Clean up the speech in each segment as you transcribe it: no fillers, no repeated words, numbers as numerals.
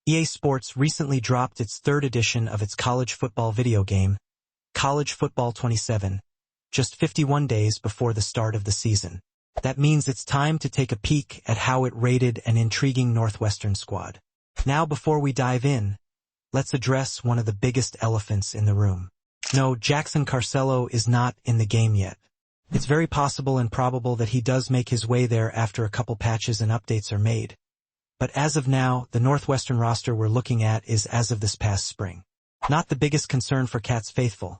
EA Sports recently dropped its third edition of its college football video game, College Football 27, just 51 days before the start of the season. That means it's time to take a peek at how it rated an intriguing Northwestern squad. Now, before we dive in, let's address one of the biggest elephants in the room. No, Jackson Carcelo is not in the game yet. It's very possible and probable that he does make his way there after a couple patches and updates are made. But as of now, the Northwestern roster we're looking at is as of this past spring. Not the biggest concern for Cats faithful.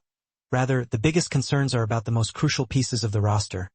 Rather, the biggest concerns are about the most crucial pieces of the roster.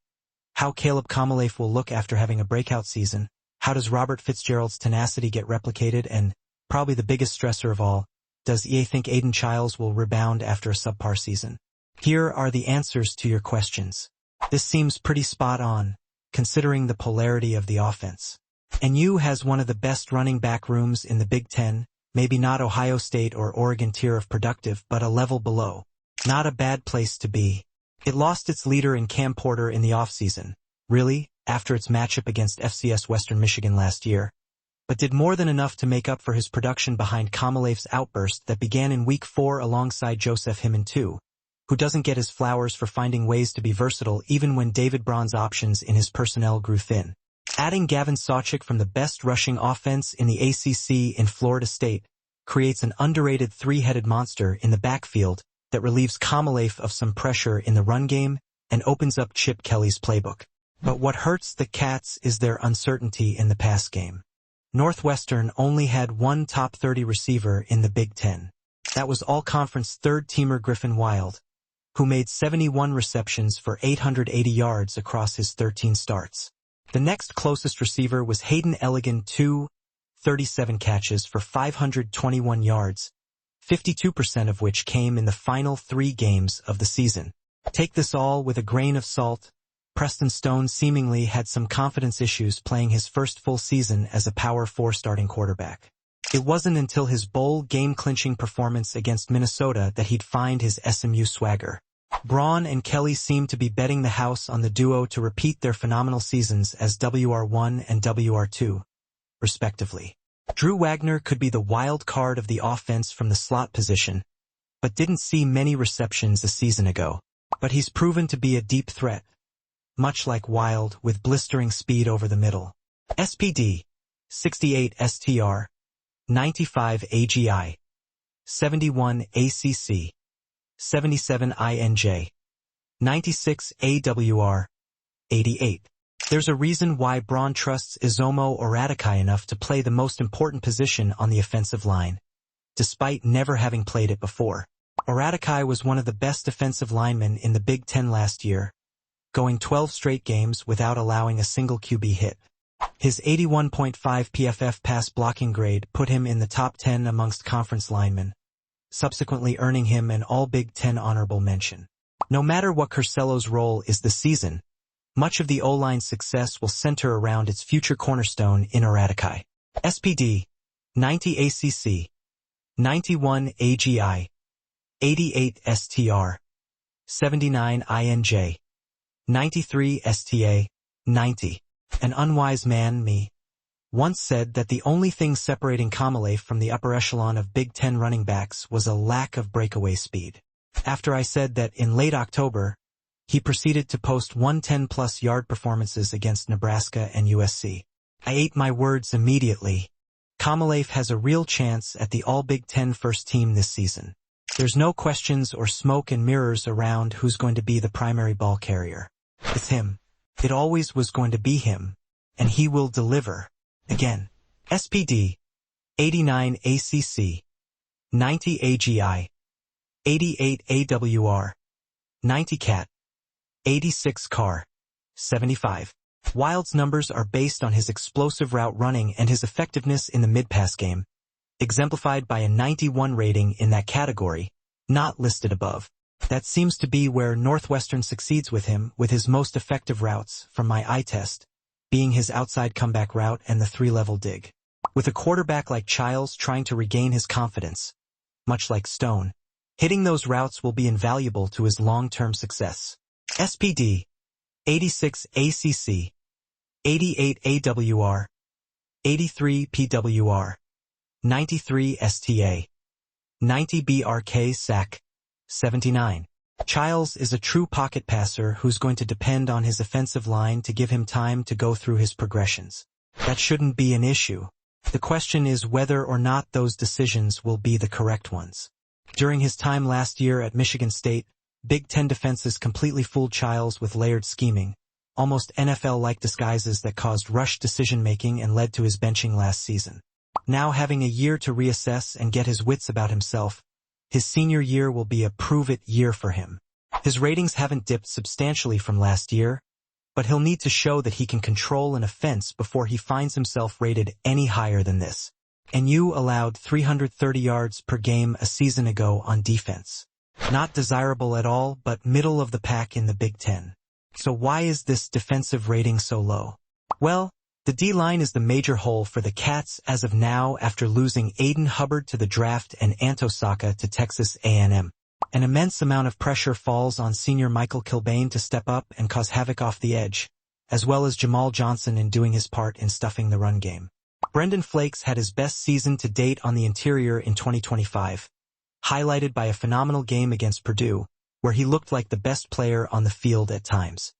How Caleb Kamaleif will look after having a breakout season, how does Robert Fitzgerald's tenacity get replicated, and, probably the biggest stressor of all, does EA think Aiden Childs will rebound after a subpar season? Here are the answers to your questions. This seems pretty spot on, considering the polarity of the offense. NU has one of the best running back rooms in the Big Ten, maybe not Ohio State or Oregon tier of productive, but a level below. Not a bad place to be. It lost its leader in Cam Porter in the offseason, really, after its matchup against FCS Western Michigan last year, but did more than enough to make up for his production behind Kamaleif's outburst that began in Week 4 alongside Joseph Hyman II, who doesn't get his flowers for finding ways to be versatile even when David Braun's options in his personnel grew thin. Adding Gavin Sawchuk from the best rushing offense in the ACC in Florida State creates an underrated three-headed monster in the backfield that relieves Kamaleif of some pressure in the run game and opens up Chip Kelly's playbook. But what hurts the Cats is their uncertainty in the pass game. Northwestern only had one top 30 receiver in the Big Ten. That was all-conference third-teamer Griffin Wild, who made 71 receptions for 880 yards across his 13 starts. The next closest receiver was Hayden Elligan, 37 catches for 521 yards, 52% of which came in the final 3 games of the season. Take this all with a grain of salt. Preston Stone seemingly had some confidence issues playing his first full season as a Power 4 starting quarterback. It wasn't until his bowl game-clinching performance against Minnesota that he'd find his SMU swagger. Braun and Kelly seemed to be betting the house on the duo to repeat their phenomenal seasons as WR1 and WR2, respectively. Drew Wagner could be the wild card of the offense from the slot position, but didn't see many receptions a season ago. But he's proven to be a deep threat, much like Wild, with blistering speed over the middle. SPD, 68 STR, 95 AGI, 71 ACC, 77 INJ, 96 AWR, 88. There's a reason why Braun trusts Izomo Oradakai enough to play the most important position on the offensive line, despite never having played it before. Oradakai was one of the best defensive linemen in the Big Ten last year, going 12 straight games without allowing a single QB hit. His 81.5 PFF pass blocking grade put him in the top 10 amongst conference linemen, subsequently earning him an All-Big Ten honorable mention. No matter what Carcelo's role is this season, much of the O-line's success will center around its future cornerstone in Oradakai. SPD, 90 ACC, 91 AGI, 88 STR, 79 INJ, 93 STA, 90. An unwise man, me, once said that the only thing separating Kamaleif from the upper echelon of Big Ten running backs was a lack of breakaway speed. After I said that in late October, he proceeded to post 110-plus yard performances against Nebraska and USC. I ate my words immediately. Kamaleif has a real chance at the All-Big Ten first team this season. There's no questions or smoke and mirrors around who's going to be the primary ball carrier. It's him. It always was going to be him, and he will deliver. Again. SPD, 89 ACC, 90 AGI, 88 AWR, 90 CAT, 86 CAR, 75. Wild's numbers are based on his explosive route running and his effectiveness in the mid-pass game, exemplified by a 91 rating in that category, not listed above. That seems to be where Northwestern succeeds with him, with his most effective routes, from my eye test, being his outside comeback route and the 3-level dig. With a quarterback like Childs trying to regain his confidence, much like Stone, hitting those routes will be invaluable to his long-term success. SPD, 86 ACC, 88 AWR, 83 PWR, 93 STA. 90 BRK sack. 79. Childs is a true pocket passer who's going to depend on his offensive line to give him time to go through his progressions. That shouldn't be an issue. The question is whether or not those decisions will be the correct ones. During his time last year at Michigan State, Big Ten defenses completely fooled Childs with layered scheming, almost NFL-like disguises that caused rushed decision-making and led to his benching last season. Now having a year to reassess and get his wits about himself, his senior year will be a prove-it year for him. His ratings haven't dipped substantially from last year, but he'll need to show that he can control an offense before he finds himself rated any higher than this. NU allowed 330 yards per game a season ago on defense. Not desirable at all, but middle of the pack in the Big Ten. So why is this defensive rating so low? Well, the D-line is the major hole for the Cats as of now after losing Aiden Hubbard to the draft and Anto Saka to Texas A&M. An immense amount of pressure falls on senior Michael Kilbane to step up and cause havoc off the edge, as well as Jamal Johnson in doing his part in stuffing the run game. Brendan Flakes had his best season to date on the interior in 2025, highlighted by a phenomenal game against Purdue, where he looked like the best player on the field at times.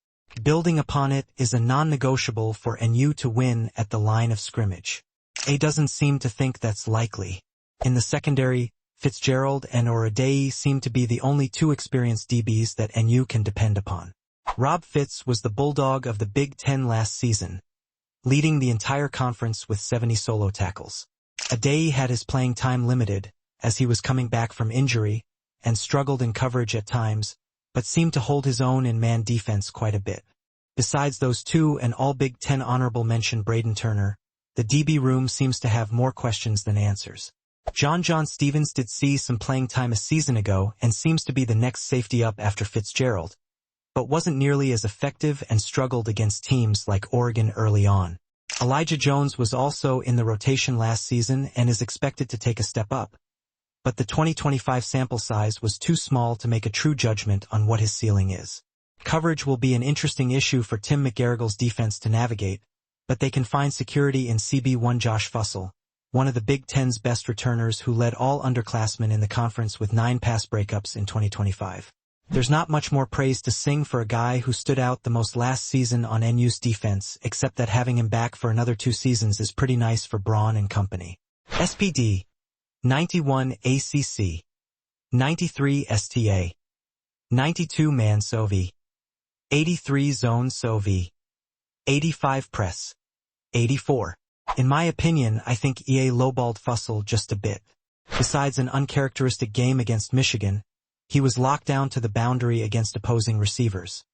Building upon it is a non-negotiable for NU to win at the line of scrimmage. A doesn't seem to think that's likely. In the secondary, Fitzgerald and Oradei seem to be the only two experienced DBs that NU can depend upon. Rob Fitz was the bulldog of the Big Ten last season, leading the entire conference with 70 solo tackles. Adei had his playing time limited, as he was coming back from injury, and struggled in coverage at times, but seemed to hold his own in man defense quite a bit. Besides those two and all Big Ten honorable mention Braden Turner, the DB room seems to have more questions than answers. John Stevens did see some playing time a season ago and seems to be the next safety up after Fitzgerald, but wasn't nearly as effective and struggled against teams like Oregon early on. Elijah Jones was also in the rotation last season and is expected to take a step up, but the 2025 sample size was too small to make a true judgment on what his ceiling is. Coverage will be an interesting issue for Tim McGarrigle's defense to navigate, but they can find security in CB1 Josh Fussell, one of the Big Ten's best returners who led all underclassmen in the conference with 9 pass breakups in 2025. There's not much more praise to sing for a guy who stood out the most last season on NU's defense, except that having him back for another 2 seasons is pretty nice for Braun and company. SPD. 91 ACC. 93 STA. 92 Man Sovi. 83 Zone Sovi. 85 Press. 84. In my opinion, I think EA lowballed Fussell just a bit. Besides an uncharacteristic game against Michigan, he was locked down to the boundary against opposing receivers.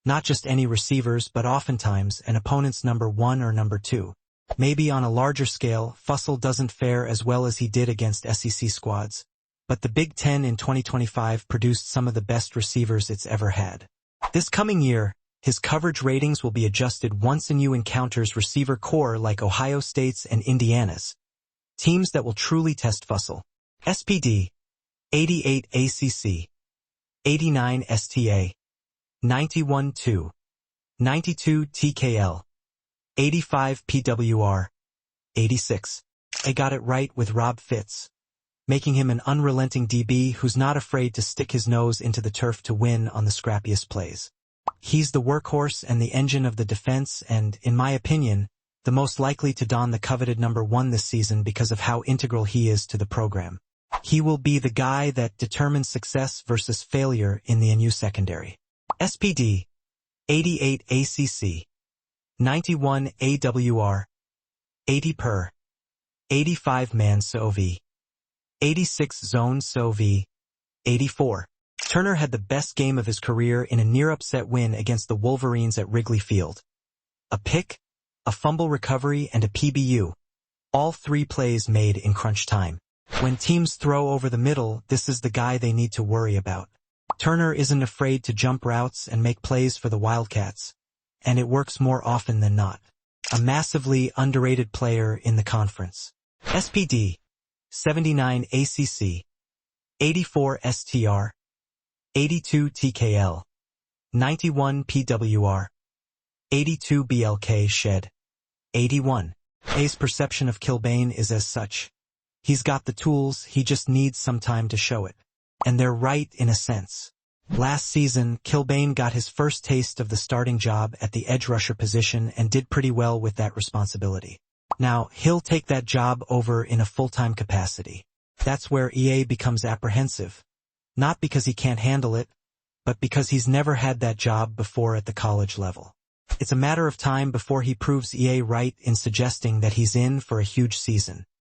Not just any receivers, but oftentimes an opponent's number 1 or number 2. Maybe on a larger scale, Fussell doesn't fare as well as he did against SEC squads, but the Big Ten in 2025 produced some of the best receivers it's ever had. This coming year, his coverage ratings will be adjusted once NU encounters receiver core like Ohio State's and Indiana's, teams that will truly test Fussell. SPD. 88 ACC. 89 STA. 91 2. 92 TKL. 85 PWR. 86. I got it right with Rob Fitz, making him an unrelenting DB who's not afraid to stick his nose into the turf to win on the scrappiest plays. He's the workhorse and the engine of the defense and, in my opinion, the most likely to don the coveted number 1 this season because of how integral he is to the program. He will be the guy that determines success versus failure in the NU secondary. SPD. 88 ACC. 91 AWR. 80 per. 85 Man Sovi. 86 Zone Sovi. 84. Turner had the best game of his career in a near-upset win against the Wolverines at Wrigley Field. A pick, a fumble recovery, and a PBU. All 3 plays made in crunch time. When teams throw over the middle, this is the guy they need to worry about. Turner isn't afraid to jump routes and make plays for the Wildcats, and it works more often than not. A massively underrated player in the conference. SPD. 79 ACC. 84 STR. 82 TKL. 91 PWR. 82 BLK shed. 81. A's perception of Kilbane is as such. He's got the tools, he just needs some time to show it. And they're right in a sense. Last season, Kilbane got his first taste of the starting job at the edge rusher position and did pretty well with that responsibility. Now, he'll take that job over in a full-time capacity. That's where EA becomes apprehensive. Not because he can't handle it, but because he's never had that job before at the college level. It's a matter of time before he proves EA right in suggesting that he's in for a huge season.